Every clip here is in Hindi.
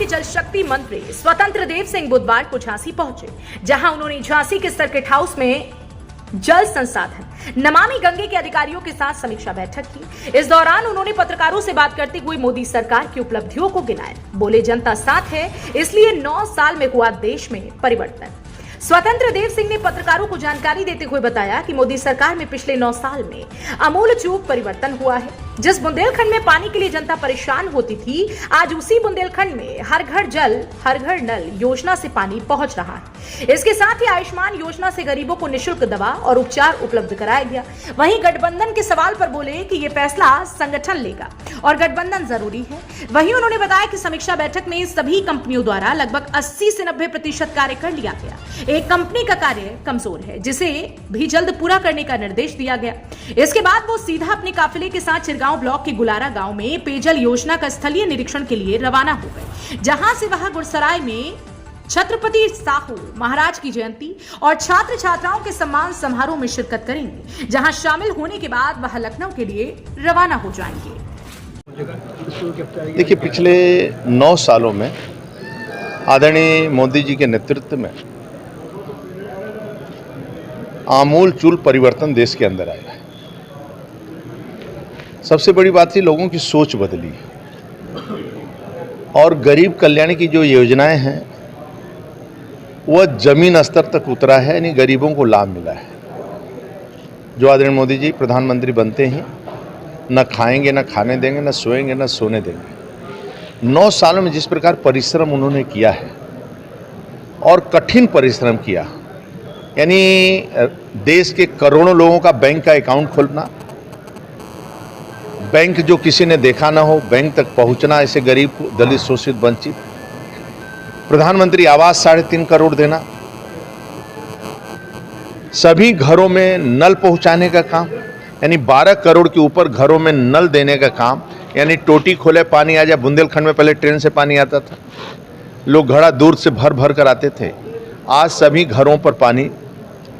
के जल शक्ति मंत्री स्वतंत्र देव सिंह बुधवार को झांसी पहुंचे, जहां उन्होंने झांसी के सर्किट हाउस में जल संसाधन नमामि गंगे के अधिकारियों के साथ समीक्षा बैठक की। इस दौरान उन्होंने पत्रकारों से बात करते हुए मोदी सरकार की उपलब्धियों को गिनाया। बोले, जनता साथ है, इसलिए 9 साल में हुआ देश में परिवर्तन। स्वतंत्र देव सिंह ने पत्रकारों को जानकारी देते हुए बताया कि मोदी सरकार में पिछले 9 साल में आमूलचूल परिवर्तन हुआ है। जिस बुंदेलखंड में पानी के लिए जनता परेशान होती थी, आज उसी बुंदेलखंड में हर घर जल हर घर नल योजना से पानी पहुंच रहा है। इसके साथ ही आयुष्मान योजना से गरीबों को निःशुल्क दवा और उपचार उपलब्ध कराया गया। वहीं गठबंधन के सवाल पर बोले कि ये फैसला संगठन लेगा और गठबंधन जरूरी है। वहीं उन्होंने बताया कि समीक्षा बैठक में सभी कंपनियों द्वारा लगभग 80 से 90% कार्य कर लिया गया। एक कंपनी का कार्य कमजोर है, जिसे भी जल्द पूरा करने का निर्देश दिया गया। इसके बाद वो सीधा अपने काफिले के साथ चिरगांव ब्लॉक के गुलारा गांव में पेयजल योजना का स्थलीय निरीक्षण के लिए रवाना हो गए, जहां से वह गुरसराय में छत्रपति साहू महाराज की जयंती और छात्र छात्राओं के सम्मान समारोह में शिरकत करेंगे, जहां शामिल होने के बाद वह लखनऊ के लिए रवाना हो जाएंगे। देखिए, पिछले 9 सालों में आदरणीय मोदी जी के नेतृत्व में आमूलचूल परिवर्तन देश के अंदर आया है। सबसे बड़ी बात थी, लोगों की सोच बदली और गरीब कल्याण की जो योजनाएं हैं वह जमीन स्तर तक उतरा है, यानी गरीबों को लाभ मिला है। जो आदरणीय मोदी जी प्रधानमंत्री बनते हैं, न खाएंगे न खाने देंगे, न सोएंगे न सोने देंगे। 9 सालों में जिस प्रकार परिश्रम उन्होंने किया है और कठिन परिश्रम किया, यानी देश के करोड़ों लोगों का बैंक का अकाउंट खोलना, बैंक जो किसी ने देखा ना हो बैंक तक पहुंचना, ऐसे गरीब को, दलित, शोषित, वंचित, प्रधानमंत्री आवास 3.5 करोड़ देना, सभी घरों में नल पहुंचाने का काम, यानी 12 करोड़ के ऊपर घरों में नल देने का काम, यानी टोटी खोले पानी आ जाए। बुंदेलखंड में पहले ट्रेन से पानी आता था, लोग घड़ा दूर से भर भर कर आते थे, आज सभी घरों पर पानी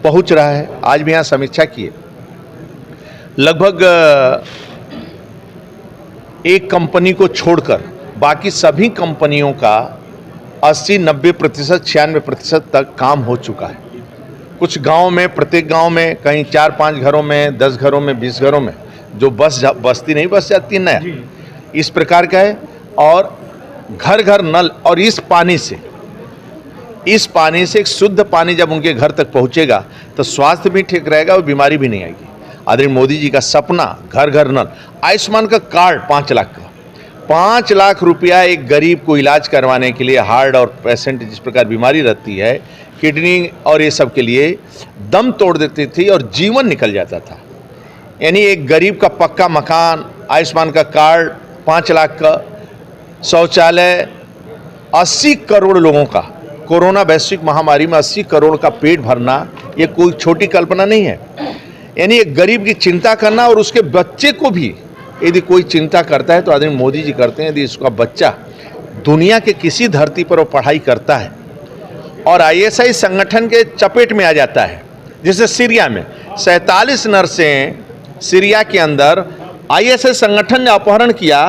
पहुंच रहा है। आज भी यहाँ समीक्षा की है, लगभग एक कंपनी को छोड़कर बाकी सभी कंपनियों का 80-90%, 96% तक काम हो चुका है। कुछ गांव में, प्रत्येक गांव में कहीं 4-5 घरों में, 10 घरों में, 20 घरों में जो बस्ती नहीं बस जाती नया, इस प्रकार का है। और घर घर नल, और इस पानी से एक शुद्ध पानी जब उनके घर तक पहुंचेगा तो स्वास्थ्य भी ठीक रहेगा और बीमारी भी नहीं आएगी। आदरणीय मोदी जी का सपना, घर घर नल। आयुष्मान का कार्ड 5 लाख का, 5 लाख रुपया एक गरीब को इलाज करवाने के लिए, हार्ट और पेशेंट जिस प्रकार बीमारी रहती है, किडनी और ये सब के लिए दम तोड़ देती थी और जीवन निकल जाता था। यानी एक गरीब का पक्का मकान, आयुष्मान का कार्ड 5 लाख का, शौचालय, 80 करोड़ लोगों का, कोरोना वैश्विक महामारी में 80 करोड़ का पेट भरना, ये कोई छोटी कल्पना नहीं है। यानी एक गरीब की चिंता करना, और उसके बच्चे को भी यदि कोई चिंता करता है तो आदरणीय मोदी जी करते हैं। यदि उसका बच्चा दुनिया के किसी धरती पर वो पढ़ाई करता है और ISI संगठन के चपेट में आ जाता है, जैसे सीरिया में 47 नर्सें सीरिया के अंदर ISI संगठन ने अपहरण किया,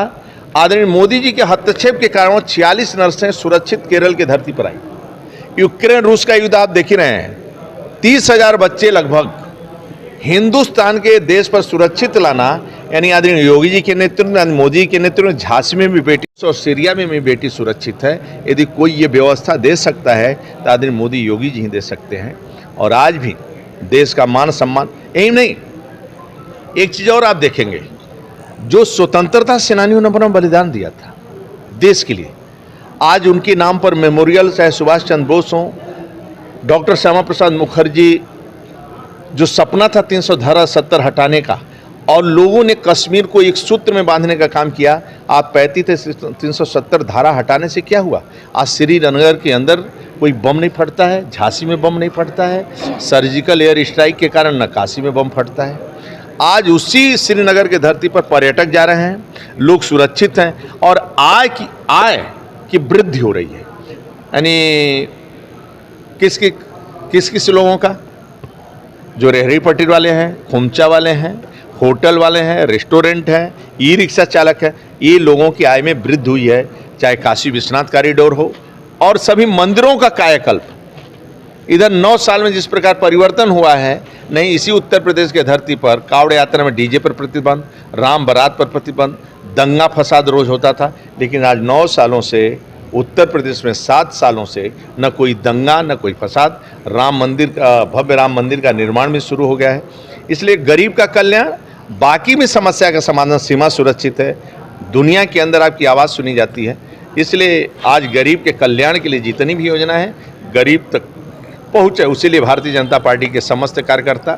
आदरणीय मोदी जी के हस्तक्षेप के कारण 46 नर्सें सुरक्षित केरल की धरती पर आई। यूक्रेन रूस का युद्ध आप देख ही रहे हैं, 30,000 बच्चे लगभग हिंदुस्तान के देश पर सुरक्षित लाना, यानी आदरणीय योगी जी के नेतृत्व में, मोदी जी के नेतृत्व में झांसी में भी बेटी और सीरिया में भी बेटी सुरक्षित है। यदि कोई ये व्यवस्था दे सकता है तो आदरणीय मोदी योगी जी ही दे सकते हैं। और आज भी देश का मान सम्मान, यही नहीं, एक चीज़ और आप देखेंगे, जो स्वतंत्रता सेनानियों ने अपना बलिदान दिया था देश के लिए, आज उनके नाम पर मेमोरियल, चाहे सुभाष चंद्र बोस हों, डॉक्टर श्यामा प्रसाद मुखर्जी, जो सपना था 300 धारा 70 हटाने का, और लोगों ने कश्मीर को एक सूत्र में बांधने का काम किया। आप 370 धारा हटाने से क्या हुआ? आज श्रीनगर के अंदर कोई बम नहीं फटता है, झांसी में बम नहीं फटता है, सर्जिकल एयर स्ट्राइक के कारण नक्काशी में बम फटता है। आज उसी श्रीनगर के धरती पर पर्यटक जा रहे हैं, लोग सुरक्षित हैं और आय की वृद्धि हो रही है। यानी किस लोगों का, जो रेहड़ी पटरी वाले हैं, खुमचा वाले हैं, होटल वाले हैं, रेस्टोरेंट हैं, ई रिक्शा चालक है, ये लोगों की आय में वृद्धि हुई है। चाहे काशी विश्वनाथ कॉरिडोर हो और सभी मंदिरों का कायाकल्प। इधर 9 साल में जिस प्रकार परिवर्तन हुआ है, नहीं इसी उत्तर प्रदेश के धरती पर कावड़ यात्रा में डीजे पर प्रतिबंध, राम बारात पर प्रतिबंध, दंगा फसाद रोज होता था, लेकिन आज 9 सालों से उत्तर प्रदेश में 7 सालों से न कोई दंगा न कोई फसाद, राम मंदिर का भव्य राम मंदिर का निर्माण भी शुरू हो गया है। इसलिए गरीब का कल्याण, बाकी में समस्या का समाधान, सीमा सुरक्षित है, दुनिया के अंदर आपकी आवाज़ सुनी जाती है। इसलिए आज गरीब के कल्याण के लिए जितनी भी योजना है गरीब तक पहुँचे, उसी लिए भारतीय जनता पार्टी के समस्त कार्यकर्ता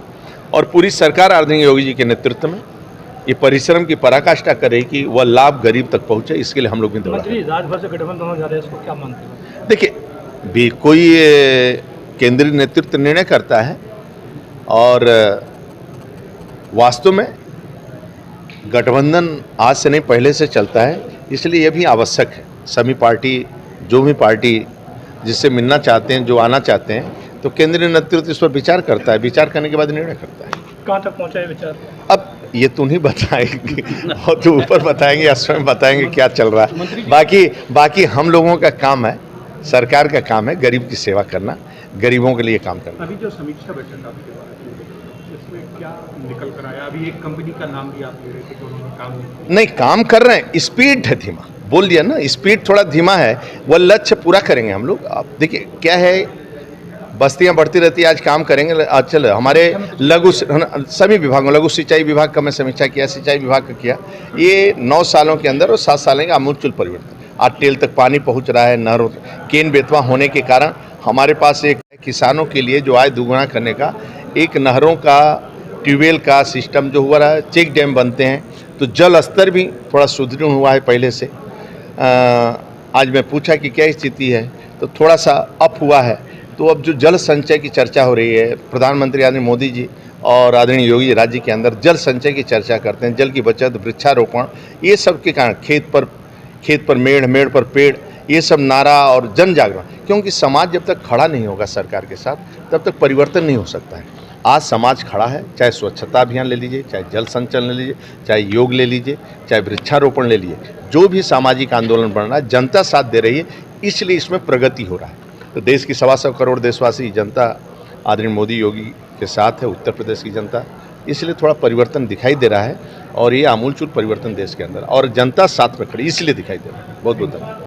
और पूरी सरकार आदरणीय योगी जी के नेतृत्व में ये परिश्रम की पराकाष्ठा करे कि वह लाभ गरीब तक पहुँचे, इसके लिए हम लोग भी दौड़ा। राजभर से गठबंधन होने जा रहा है, इसको क्या मानते हैं? देखिए, कोई केंद्रीय नेतृत्व निर्णय करता है और वास्तव में गठबंधन आज से नहीं पहले से चलता है, इसलिए यह भी आवश्यक है। सभी पार्टी, जो भी पार्टी जिससे मिलना चाहते हैं, जो आना चाहते हैं, तो केंद्रीय नेतृत्व इस पर विचार करता है, विचार करने के बाद निर्णय करता है। कहाँ तक पहुँचा है विचार? अब ये तुम ही बताएंगे और तो ऊपर बताएंगे या स्वयं बताएंगे क्या चल रहा है। बाकी हम लोगों का काम है, सरकार का काम है गरीब की सेवा करना, गरीबों के लिए काम करना। अभी जो समीक्षा बैठक आपके द्वारा इसमें क्या निकल कर आया? अभी एक कंपनी का नाम भी आप ले रहे थे कि उन्होंने काम नहीं, काम कर रहे हैं, स्पीड है धीमा, बोल दिया ना, स्पीड थोड़ा धीमा है, वह लक्ष्य पूरा करेंगे हम लोग। आप देखिए क्या है, बस्तियां बढ़ती रहती है, आज काम करेंगे। आज चल हमारे लघु सभी विभागों, लघु सिंचाई विभाग का मैं समीक्षा किया, सिंचाई विभाग का किया, ये 9 सालों के अंदर और 7 सालों का आमूलचूल परिवर्तन। आज टेल तक पानी पहुंच रहा है, नहरों केन बेतवा होने के कारण हमारे पास एक किसानों के लिए जो आय दोगुना करने का एक नहरों का, ट्यूबवेल का सिस्टम जो हुआ है, चेक डैम बनते हैं, तो जल स्तर भी थोड़ा सुदृढ़ हुआ है पहले से। आज मैं पूछा कि क्या स्थिति है, तो थोड़ा सा अप हुआ है। तो अब जो जल संचय की चर्चा हो रही है, प्रधानमंत्री आदरणीय मोदी जी और आदरणीय योगी जी राज्य के अंदर जल संचय की चर्चा करते हैं, जल की बचत, वृक्षारोपण, ये सब के कारण खेत पर मेड़ पर पेड़, ये सब नारा और जन जागरण, क्योंकि समाज जब तक खड़ा नहीं होगा सरकार के साथ तब तक परिवर्तन नहीं हो सकता है। आज समाज खड़ा है, चाहे स्वच्छता अभियान ले लीजिए, चाहे जल संचय ले लीजिए, चाहे योग ले लीजिए, चाहे वृक्षारोपण ले लीजिए, जो भी सामाजिक आंदोलन बन रहा है जनता साथ दे रही है, इसलिए इसमें प्रगति हो रहा है। तो देश की 125 करोड़ देशवासी जनता आदरणीय मोदी योगी के साथ है, उत्तर प्रदेश की जनता, इसलिए थोड़ा परिवर्तन दिखाई दे रहा है और ये आमूलचूल परिवर्तन देश के अंदर, और जनता साथ में खड़ी इसलिए दिखाई दे रहा है। बहुत बहुत धन्यवाद।